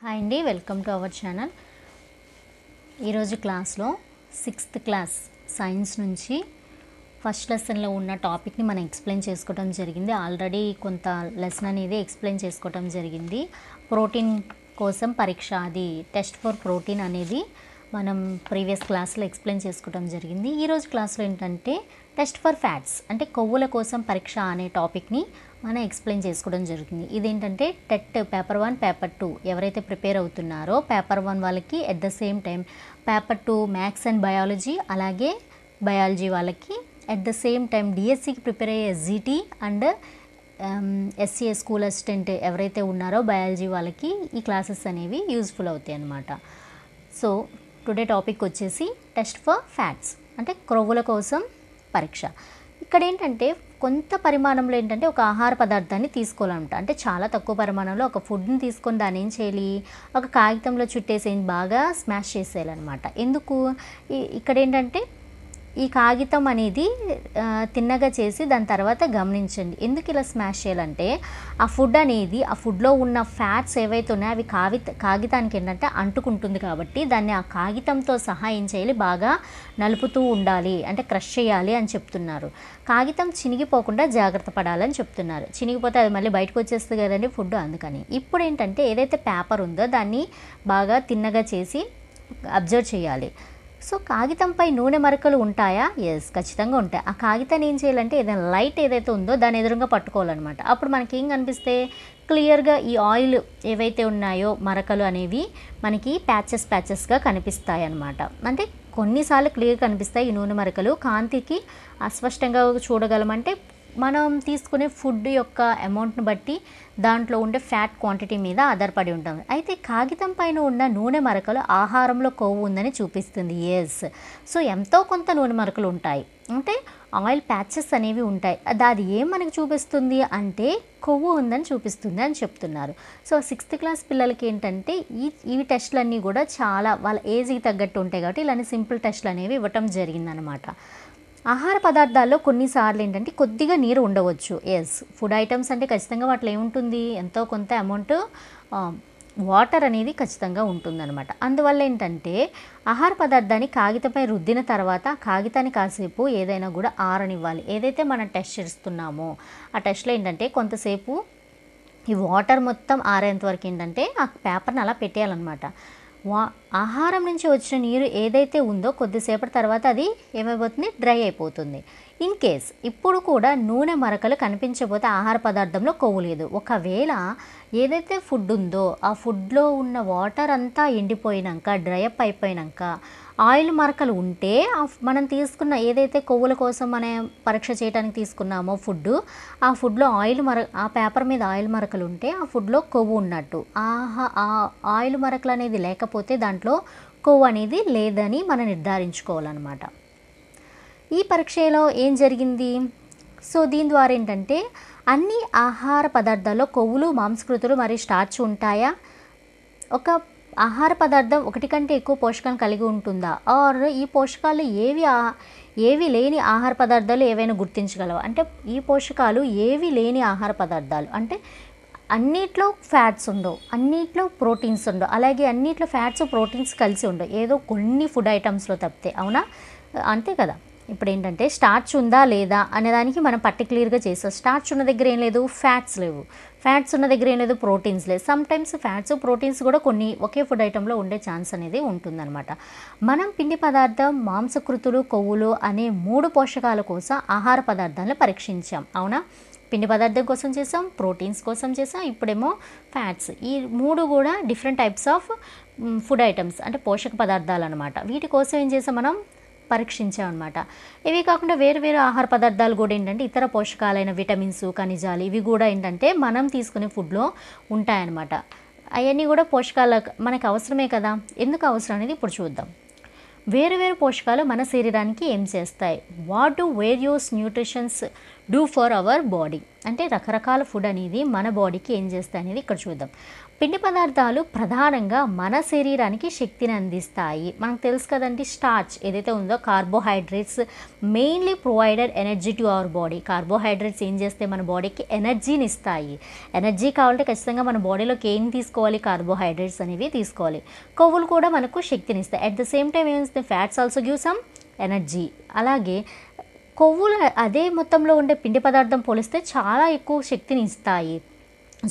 Hi అండి, welcome to our channel. ఈరోజు క్లాస్లో 6th క్లాస్ సైన్స్ నుంచి ఫస్ట్ లెసన్లో ఉన్న టాపిక్ని మనం ఎక్స్ప్లెయిన్ చేసుకోవడం జరిగింది. ఆల్రెడీ కొంత లెసన్ అనేది ఎక్స్ప్లెయిన్ చేసుకోవడం జరిగింది. ప్రోటీన్ కోసం పరీక్ష, అది టెస్ట్ ఫర్ ప్రోటీన్ అనేది మనం ప్రీవియస్ క్లాస్లో ఎక్స్ప్లెయిన్ చేసుకోవడం జరిగింది. ఈరోజు క్లాస్లో ఏంటంటే టెస్ట్ ఫర్ ఫ్యాట్స్, అంటే కొవ్వుల కోసం పరీక్ష అనే టాపిక్ని మనం ఎక్స్ప్లెయిన్ చేసుకోవడం జరుగుతుంది. ఇదేంటంటే టెట్ పేపర్ 1, పేపర్ 2 ఎవరైతే ప్రిపేర్ అవుతున్నారో పేపర్ 1 వాళ్ళకి at the same time paper 2 maths and biology, అలాగే బయాలజీ వాళ్ళకి ఎట్ ద సేమ్ టైం డిఎస్సికి ప్రిపేర్ అయ్యే SGT and SCA school assistant ఎవరైతే ఉన్నారో బయాలజీ వాళ్ళకి ఈ క్లాసెస్ అనేవి యూజ్ఫుల్ అవుతాయి అన్నమాట. సో టుడే టాపిక్ వచ్చేసి టెస్ట్ ఫర్ ఫ్యాట్స్, అంటే క్రొవ్వుల కోసం పరీక్ష. ఇక్కడ ఏంటంటే కొంత పరిమాణంలో ఏంటంటే ఒక ఆహార పదార్థాన్ని తీసుకోవాలంట, అంటే చాలా తక్కువ పరిమాణంలో ఒక ఫుడ్ని తీసుకొని దాన్ని ఏం చేయాలి, ఒక కాగితంలో చుట్టేసి బాగా స్మాష్ చేసేయాలన్నమాట. ఎందుకు ఇక్కడ ఏంటంటే ఈ కాగితం అనేది తిన్నగా చేసి దాని తర్వాత గమనించండి ఎందుకు ఇలా స్మాష్ చేయాలంటే ఆ ఫుడ్ అనేది, ఆ ఫుడ్లో ఉన్న ఫ్యాట్స్ ఏవైతే ఉన్నాయో అవి కాగితానికి ఏంటంటే అంటుకుంటుంది కాబట్టి దాన్ని ఆ కాగితంతో సహా ఏం చేయాలి, బాగా నలుపుతూ ఉండాలి, అంటే క్రష్ చేయాలి అని చెప్తున్నారు. కాగితం చినిగిపోకుండా జాగ్రత్త పడాలని చెప్తున్నారు. చినిగిపోతే అది మళ్ళీ బయటకు వచ్చేస్తుంది కదండి ఫుడ్, అందుకని. ఇప్పుడు ఏంటంటే ఏదైతే పేపర్ ఉందో దాన్ని బాగా తిన్నగా చేసి అబ్జర్వ్ చేయాలి. సో కాగితంపై నూనె మరకలు ఉంటాయా? ఎస్, ఖచ్చితంగా ఉంటాయి. ఆ కాగితాన్ని ఏం చేయాలంటే ఏదైనా లైట్ ఏదైతే ఉందో దాని ఎదురుగా పట్టుకోవాలన్నమాట. అప్పుడు మనకి ఏం కనిపిస్తే క్లియర్గా ఈ ఆయిల్ ఏవైతే ఉన్నాయో మరకలు అనేవి మనకి ప్యాచెస్గా కనిపిస్తాయి అన్నమాట. అంటే కొన్నిసార్లు క్లియర్ కనిపిస్తాయి ఈ నూనె మరకలు, కాంతికి అస్పష్టంగా చూడగలమంటే మనం తీసుకునే ఫుడ్ యొక్క అమౌంట్ని బట్టి దాంట్లో ఉండే ఫ్యాట్ క్వాంటిటీ మీద ఆధారపడి ఉంటాం. అయితే కాగితం పైన ఉన్న నూనె మరకలు ఆహారంలో కొవ్వు ఉందని చూపిస్తుంది. ఎస్, సో ఎంతో కొంత నూనె మరకలు ఉంటాయి, అంటే ఆయిల్ ప్యాచెస్ అనేవి ఉంటాయి. అది ఏం మనకు చూపిస్తుంది అంటే కొవ్వు ఉందని చూపిస్తుంది అని చెప్తున్నారు. సో 6th క్లాస్ పిల్లలకి ఏంటంటే ఈ టెస్టులన్నీ కూడా చాలా వాళ్ళ ఏజ్కి తగ్గట్టు ఉంటాయి కాబట్టి ఇలాంటి సింపుల్ టెస్టులు అనేవి ఇవ్వటం జరిగిందనమాట. ఆహార పదార్థాల్లో కొన్నిసార్లు ఏంటంటే కొద్దిగా నీరు ఉండవచ్చు. ఎస్, ఫుడ్ ఐటమ్స్ అంటే ఖచ్చితంగా వాటిలో ఏముంటుంది, ఎంతో కొంత అమౌంట్ వాటర్ అనేది ఖచ్చితంగా ఉంటుందన్నమాట. అందువల్ల ఏంటంటే ఆహార పదార్థాన్ని కాగితంపై రుద్దిన తర్వాత కాగితాన్ని కాసేపు ఏదైనా కూడా ఆరనివ్వాలి. ఏదైతే మనం టెస్ట్ చేస్తున్నామో ఆ టెస్ట్లో ఏంటంటే కొంతసేపు ఈ వాటర్ మొత్తం ఆరేంత వరకు ఏంటంటే ఆ పేపర్ని అలా పెట్టేయాలన్నమాట. ఆహారం నుంచి వచ్చిన నీరు ఏదైతే ఉందో కొద్దిసేపటి తర్వాత అది ఏమైపోతుంది, డ్రై అయిపోతుంది. ఇన్ కేస్ ఇప్పుడు కూడా నూనె మరకలు కనిపించకపోతే ఆహార పదార్థంలో కొవ్వు లేదు. ఒకవేళ ఏదైతే ఫుడ్ ఉందో ఆ ఫుడ్లో ఉన్న వాటర్ అంతా ఎండిపోయినాక, డ్రై అప్ అయిపోయినాక ఆయిల్ మరకలు ఉంటే మనం తీసుకున్న ఏదైతే కొవ్వుల కోసం మనం పరీక్ష చేయడానికి తీసుకున్నామో ఆ ఫుడ్లో ఆ పేపర్ మీద ఆయిల్ మరకలు ఉంటే ఆ ఫుడ్లో కొవ్వు ఉన్నట్టు. ఆ ఆయిల్ మరకలు అనేది లేకపోతే దాంట్లో కొవ్వు అనేది లేదని మనం నిర్ధారించుకోవాలన్నమాట. ఈ పరీక్షలో ఏం జరిగింది? సో దీని ద్వారా ఏంటంటే అన్ని ఆహార పదార్థాల్లో కొవ్వులు, మాంసకృతులు మరియు స్టార్చ్ ఉంటాయా? ఒక ఆహార పదార్థం ఒకటి కంటే ఎక్కువ పోషకాలను కలిగి ఉంటుందా? ఆర్ ఈ పోషకాలు ఏవి లేని ఆహార పదార్థాలు ఏవైనా గుర్తించగలవా? అంటే ఈ పోషకాలు ఏవి లేని ఆహార పదార్థాలు అంటే అన్నిట్లో ఫ్యాట్స్ ఉండవు, అన్నిట్లో ప్రోటీన్స్ ఉండవు, అలాగే అన్నిట్లో ఫ్యాట్స్ ప్రోటీన్స్ కలిసి ఉండవు, ఏదో కొన్ని ఫుడ్ ఐటమ్స్లో తప్పితే. అవునా? అంతే కదా. ఇప్పుడు ఏంటంటే స్టార్చ్ ఉందా లేదా అనేదానికి మనం పర్టికులర్గా చేస్తాం. స్టార్చ్ ఉన్న దగ్గర ఏం లేదు, ఫ్యాట్స్ లేవు. ఫ్యాట్స్ ఉన్న దగ్గర ఏం లేదు, ప్రోటీన్స్ లేదు. సమ్ టైమ్స్ ఫ్యాట్స్, ప్రోటీన్స్ కూడా కొన్ని ఒకే ఫుడ్ ఐటెంలో ఉండే ఛాన్స్ అనేది ఉంటుందన్నమాట. మనం పిండి పదార్థం, మాంసకృతులు, కొవ్వులు అనే 3 పోషకాల కోసం ఆహార పదార్థాలను పరీక్షించాం. అవునా? పిండి పదార్థం కోసం చేసాం, ప్రోటీన్స్ కోసం చేసాం, ఇప్పుడేమో ఫ్యాట్స్. ఈ 3 కూడా different types of food items, అంటే పోషక పదార్థాలు అనమాట. వీటి కోసం ఏం చేసాం, మనం పరీక్షించామన్నమాట. ఇవి కాకుండా వేరు వేరు ఆహార పదార్థాలు కూడా ఏంటంటే ఇతర పోషకాలైన విటమిన్స్, ఖనిజాలు ఇవి కూడా ఏంటంటే మనం తీసుకునే ఫుడ్లో ఉంటాయన్నమాట. అవన్నీ కూడా పోషకాలు మనకు అవసరమే కదా. ఎందుకు అవసరం అనేది ఇప్పుడు చూద్దాం. వేరు వేరు పోషకాలు మన శరీరానికి ఏం చేస్తాయి? What do various nutritions do for our body. అంటే రకరకాల ఫుడ్ అనేది మన బాడీకి ఏం చేస్తాయి అనేది ఇక్కడ చూద్దాం. పిండి పదార్థాలు ప్రధానంగా మన శరీరానికి శక్తిని అందిస్తాయి. మనకు తెలుసు కదండి, స్టార్చ్ ఏదైతే ఉందో carbohydrates mainly provided energy to our body. Carbohydrates ఏం చేస్తే మన బాడీకి ఎనర్జీని ఇస్తాయి. ఎనర్జీ కావాలంటే ఖచ్చితంగా మన బాడీలోకి ఏం తీసుకోవాలి, కార్బోహైడ్రేట్స్ అనేవి తీసుకోవాలి. కొవ్వులు కూడా మనకు శక్తిని ఇస్తాయి. అట్ ద సేమ్ టైం ఏమిస్తాయి, fats also give some energy. అలాగే కొవ్వులు అదే మొత్తంలో ఉండే పిండి పదార్థం పోలిస్తే చాలా ఎక్కువ శక్తిని ఇస్తాయి.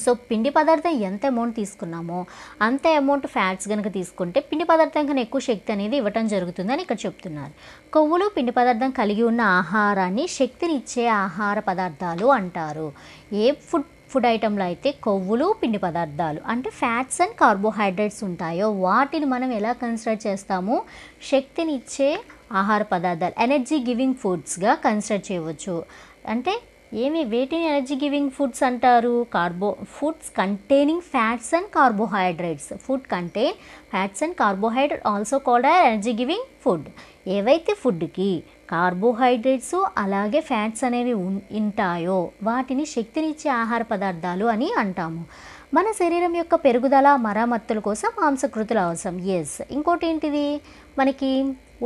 సో పిండి పదార్థం ఎంత అమౌంట్ తీసుకున్నామో అంత అమౌంట్ ఫ్యాట్స్ కనుక తీసుకుంటే పిండి పదార్థం కన్నా ఎక్కువ శక్తి అనేది ఇవ్వటం జరుగుతుందని ఇక్కడ చెప్తున్నారు. కొవ్వులు పిండి పదార్థం కలిగి ఉన్న ఆహారాన్ని శక్తిని ఇచ్చే ఆహార పదార్థాలు అంటారు. ఏ ఫుడ్ ఐటెంలో అయితే కొవ్వులు పిండి పదార్థాలు అంటే ఫ్యాట్స్ అండ్ కార్బోహైడ్రేట్స్ ఉంటాయో వాటిని మనం ఎలా కన్సిడర్ చేస్తాము, శక్తిని ఇచ్చే ఆహార పదార్థాలు, ఎనర్జీ గివింగ్ ఫుడ్స్గా కన్సిడర్ చేయవచ్చు. అంటే వేటిని ఎనర్జీ గివింగ్ ఫుడ్స్ అంటారు, foods containing fats and carbohydrates. Food contain fats and carbohydrate also called energy giving food. ఏవైతే ఫుడ్కి కార్బోహైడ్రేట్స్ అలాగే ఫ్యాట్స్ అనేవి ఉంటాయో వాటిని శక్తినిచ్చే ఆహార పదార్థాలు అని అంటాము. మన శరీరం యొక్క పెరుగుదల మరమ్మతుల కోసం మాంసకృతులు అవసరం. ఎస్, ఇంకోటి ఏంటిది, మనకి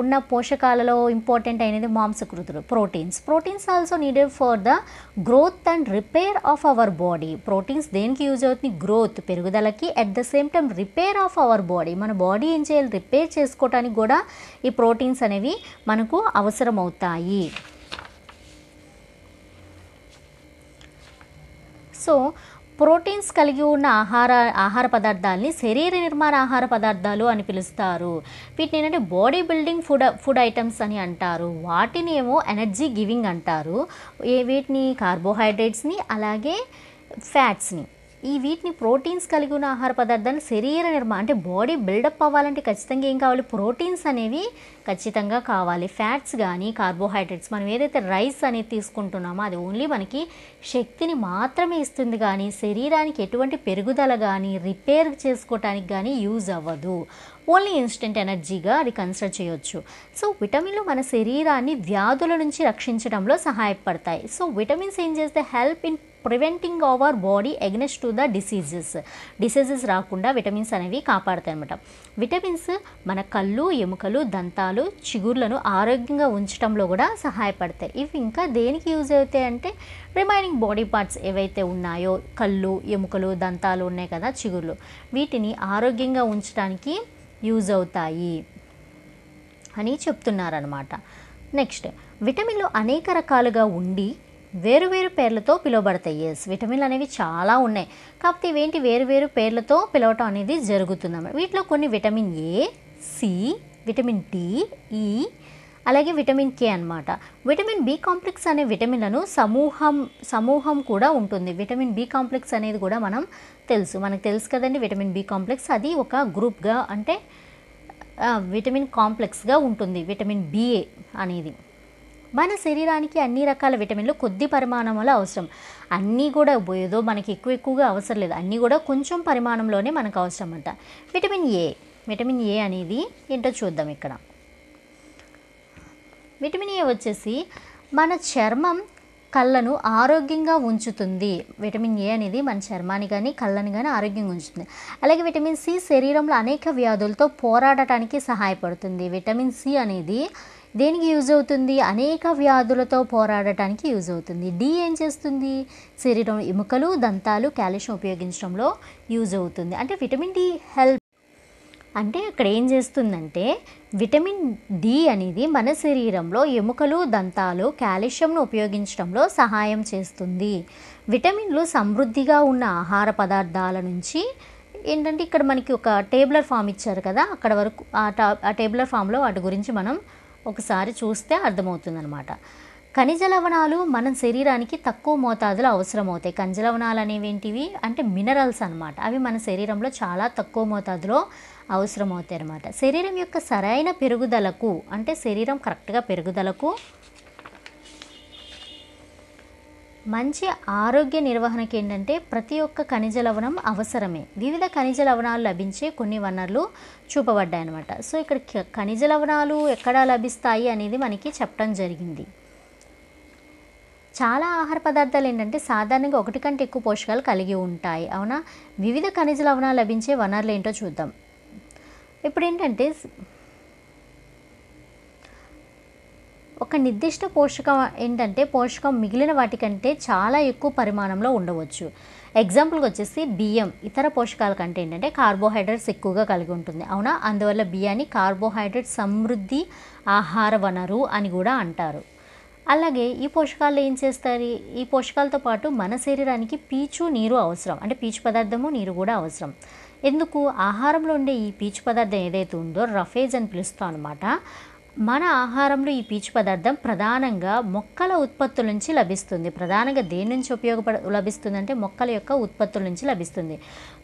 ఉన్న పోషకాలలో ఇంపార్టెంట్ అయినది మాంసకృతులు, proteins also needed for the growth and repair of our body. Proteins దేనికి యూజ్ అవుతుంది, గ్రోత్ పెరుగుదలకి, at the same time repair of our body. మన బాడీ ఏం చేయాలి, రిపేర్ చేసుకోవడానికి కూడా ఈ ప్రోటీన్స్ అనేవి మనకు అవసరం అవుతాయి. సో ప్రోటీన్స్ కలిగి ఉన్న ఆహార పదార్థాలని శరీర నిర్మాణ ఆహార పదార్థాలు అని పిలుస్తారు. వీటిని ఏంటంటే బాడీ బిల్డింగ్ ఫుడ్ ఐటమ్స్ అని అంటారు. వాటిని ఏమో ఎనర్జీ గివింగ్ అంటారు. వీటిని కార్బోహైడ్రేట్స్ని అలాగే ఫ్యాట్స్ని. వీటిని ప్రోటీన్స్ కలిగి ఉన్న ఆహార పదార్థాలు శరీర నిర్మాణం అంటే బాడీ బిల్డప్ అవ్వాలంటే ఖచ్చితంగా ఏం కావాలి, ప్రోటీన్స్ అనేవి ఖచ్చితంగా కావాలి. ఫ్యాట్స్ కానీ కార్బోహైడ్రేట్స్, మనం ఏదైతే రైస్ అనేది తీసుకుంటున్నామో అది ఓన్లీ మనకి శక్తిని మాత్రమే ఇస్తుంది కానీ శరీరానికి ఎటువంటి పెరుగుదల కానీ రిపేర్ చేసుకోవటానికి కానీ యూజ్ అవ్వదు. ఓన్లీ ఇన్స్టెంట్ ఎనర్జీగా అది కన్సిడర్ చేయొచ్చు. సో విటమిన్లు మన శరీరాన్ని వ్యాధుల నుంచి రక్షించడంలో సహాయపడతాయి. సో విటమిన్స్ ఏం చేస్తే help in preventing our body against to the diseases రాకుండా విటమిన్స్ అనేవి కాపాడుతాయి అన్నమాట. విటమిన్స్ మన కళ్ళు, ఎముకలు, దంతాలు, చిగుర్లను ఆరోగ్యంగా ఉంచడంలో కూడా సహాయపడతాయి. ఇవి ఇంకా దేనికి యూజ్ అవుతాయి అంటే రిమైనింగ్ బాడీ పార్ట్స్ ఏవైతే ఉన్నాయో, కళ్ళు, ఎముకలు, దంతాలు ఉన్నాయి కదా, చిగుర్లు, వీటిని ఆరోగ్యంగా ఉంచడానికి యూజ్ అవుతాయి అని చెప్తున్నారనమాట. నెక్స్ట్, విటమిన్లు అనేక రకాలుగా ఉండి వేరువేరు పేర్లతో పిలువబడతాయి. ఎస్, విటమిన్లు అనేవి చాలా ఉన్నాయి, కాకపోతే ఇవేంటి వేరువేరు పేర్లతో పిలవటం అనేది జరుగుతుందన్నమాట. వీటిలో కొన్ని vitamin A, C, vitamin D, E, అలాగే విటమిన్ కే అన్నమాట. విటమిన్ బి కాంప్లెక్స్ అనే విటమిన్లను సమూహం కూడా ఉంటుంది. విటమిన్ బి కాంప్లెక్స్ అనేది కూడా మనకు తెలుసు కదండి. విటమిన్ బి కాంప్లెక్స్ అది ఒక గ్రూప్గా అంటే విటమిన్ కాంప్లెక్స్గా ఉంటుంది. విటమిన్ బిఏ అనేది మన శరీరానికి అన్ని రకాల విటమిన్లు కొద్ది పరిమాణంలో అవసరం. అన్నీ కూడా ఏదో మనకి ఎక్కువగా అవసరం లేదు, అన్నీ కూడా కొంచెం పరిమాణంలోనే మనకు అవసరం అంట. విటమిన్ ఏ అనేది ఏంటో చూద్దాం. ఇక్కడ విటమిన్ ఏ వచ్చేసి మన చర్మం, కళ్ళను ఆరోగ్యంగా ఉంచుతుంది. విటమిన్ ఏ అనేది మన చర్మాన్ని కానీ కళ్ళని కానీ ఆరోగ్యంగా ఉంచుతుంది. అలాగే విటమిన్ సి శరీరంలో అనేక వ్యాధులతో పోరాడటానికి సహాయపడుతుంది. విటమిన్ సి అనేది దేనికి యూజ్ అవుతుంది, అనేక వ్యాధులతో పోరాడటానికి యూజ్ అవుతుంది. డి ఏం చేస్తుంది, శరీరం ఎముకలు, దంతాలు, కాల్షియం ఉపయోగించడంలో యూజ్ అవుతుంది. అంటే విటమిన్ డి హెల్ప్ అంటే అక్కడ ఏం చేస్తుందంటే విటమిన్ డి అనేది మన శరీరంలో ఎముకలు, దంతాలు, కాల్షియంను ఉపయోగించడంలో సహాయం చేస్తుంది. విటమిన్లు సమృద్ధిగా ఉన్న ఆహార పదార్థాల నుంచి ఏంటంటే ఇక్కడ మనకి ఒక టేబులర్ ఫామ్ ఇచ్చారు కదా, అక్కడ వరకు ఆ టేబులర్ ఫామ్లో వాటి గురించి మనం ఒకసారి చూస్తే అర్థమవుతుందన్నమాట. ఖనిజ లవణాలు మన శరీరానికి తక్కువ మోతాదులో అవసరమవుతాయి. ఖనిజ లవణాలు అనేవి ఏంటివి అంటే మినరల్స్ అన్నమాట. అవి మన శరీరంలో చాలా తక్కువ మోతాదులో అవసరమవుతాయి అన్నమాట. శరీరం యొక్క సరైన పెరుగుదలకు అంటే శరీరం కరెక్ట్గా పెరుగుదలకు, మంచి ఆరోగ్య నిర్వహణకి ఏంటంటే ప్రతి ఒక్క ఖనిజ లవణం అవసరమే. వివిధ ఖనిజ లవణాలు లభించే కొన్ని వనరులు చూపబడ్డాయి అన్నమాట. సో ఇక్కడ ఖనిజ లవణాలు ఎక్కడ లభిస్తాయి అనేది మనకి చెప్పడం జరిగింది. చాలా ఆహార పదార్థాలు ఏంటంటే సాధారణంగా ఒకటి కంటే ఎక్కువ పోషకాలు కలిగి ఉంటాయి. అవునా? వివిధ ఖనిజ లవణాలు లభించే వనరులు ఏంటో చూద్దాం. ఇప్పుడు ఏంటంటే ఒక నిర్దిష్ట పోషకం ఏంటంటే పోషకం మిగిలిన వాటికంటే చాలా ఎక్కువ పరిమాణంలో ఉండవచ్చు. ఎగ్జాంపుల్గా వచ్చేసి బియ్యం ఇతర పోషకాల కంటే ఏంటంటే కార్బోహైడ్రేట్స్ ఎక్కువగా కలిగి ఉంటుంది. అవునా? అందువల్ల బియ్యాన్ని కార్బోహైడ్రేట్ సమృద్ధి ఆహార వనరు అని కూడా అంటారు. అలాగే ఈ పోషకాలు ఏం చేస్తారు? ఈ పోషకాలతో పాటు మన శరీరానికి పీచు నీరు అవసరం. అంటే పీచు పదార్థము నీరు కూడా అవసరం. ఎందుకు? ఆహారంలో ఉండే ఈ పీచు పదార్థం ఏదైతే ఉందో రఫేజ్ అని పిలుస్తాం అనమాట. మన ఆహారంలో ఈ పీచు పదార్థం ప్రధానంగా మొక్కల ఉత్పత్తుల నుంచి లభిస్తుంది. ప్రధానంగా దేని నుంచి లభిస్తుందంటే మొక్కల యొక్క ఉత్పత్తుల నుంచి లభిస్తుంది.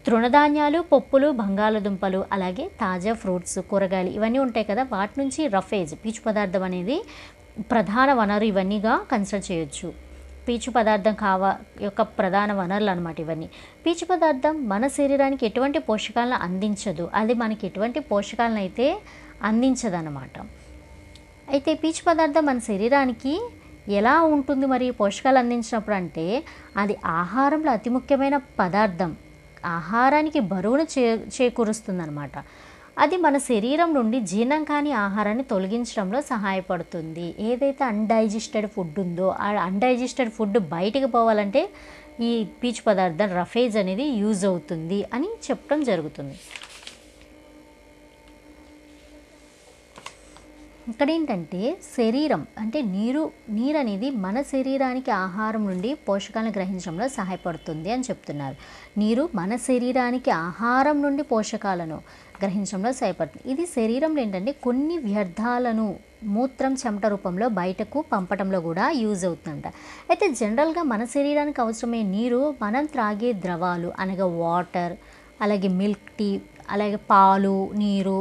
తృణధాన్యాలు, పప్పులు, బంగాళదుంపలు, అలాగే తాజా ఫ్రూట్స్, కూరగాయలు ఇవన్నీ ఉంటాయి కదా, వాటి నుంచి రఫేజ్ పీచు పదార్థం అనేది ప్రధాన వనరు ఇవన్నీగా కన్సిడర్ చేయొచ్చు. పీచు పదార్థం యొక్క ప్రధాన వనరులు అనమాట ఇవన్నీ. పీచు పదార్థం మన శరీరానికి ఎటువంటి పోషకాలను అందించదు. అది మనకి ఎటువంటి పోషకాలను అయితే అందించదన్నమాట. అయితే పీచు పదార్థం మన శరీరానికి ఎలా ఉంటుంది మరి పోషకాలు అందించినప్పుడు అంటే అది ఆహారంలో అతి ముఖ్యమైన పదార్థం. ఆహారానికి బరువును చేకూరుస్తుందన్నమాట. అది మన శరీరం నుండి జీర్ణం కాని ఆహారాన్ని తొలగించడంలో సహాయపడుతుంది. ఏదైతే అన్డైజెస్టెడ్ ఫుడ్ ఉందో ఆ అన్డైజెస్టెడ్ ఫుడ్ బయటికి పోవాలంటే ఈ పీచు పదార్థం రఫేజ్ అనేది యూజ్ అవుతుంది అని చెప్పడం జరుగుతుంది. ఇక్కడ ఏంటంటే శరీరం అంటే నీరు అనేది మన శరీరానికి ఆహారం నుండి పోషకాలను గ్రహించడంలో సహాయపడుతుంది అని చెప్తున్నారు. నీరు మన శరీరానికి ఆహారం నుండి పోషకాలను గ్రహించడంలో సహాయపడుతుంది. ఇది శరీరంలో ఏంటంటే కొన్ని వ్యర్థాలను మూత్రం, చెమట రూపంలో బయటకు పంపడంలో కూడా యూజ్ అవుతుందంట. అయితే జనరల్గా మన శరీరానికి అవసరమైన నీరు మనం త్రాగే ద్రవాలు అనగా వాటర్, అలాగే మిల్క్ టీ, అలాగే పాలు, నీరు,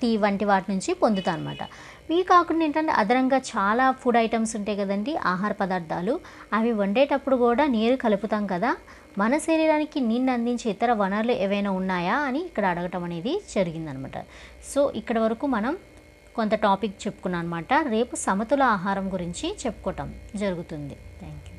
టీ వంటి వాటి నుంచి పొందుతాం అనమాట. ఇవి కాకుండా ఏంటంటే అదనంగా చాలా ఫుడ్ ఐటమ్స్ ఉంటాయి కదండి, ఆహార పదార్థాలు. అవి వండేటప్పుడు కూడా నీరు కలుపుతాం కదా. మన శరీరానికి నీళ్ళు అందించే ఇతర వనరులు ఏవైనా ఉన్నాయా అని ఇక్కడ అడగటం అనేది జరిగిందనమాట. సో ఇక్కడ వరకు మనం కొంత టాపిక్ చెప్పుకున్నాం అనమాట. రేపు సమతుల ఆహారం గురించి చెప్పుకోవటం జరుగుతుంది. Thank you.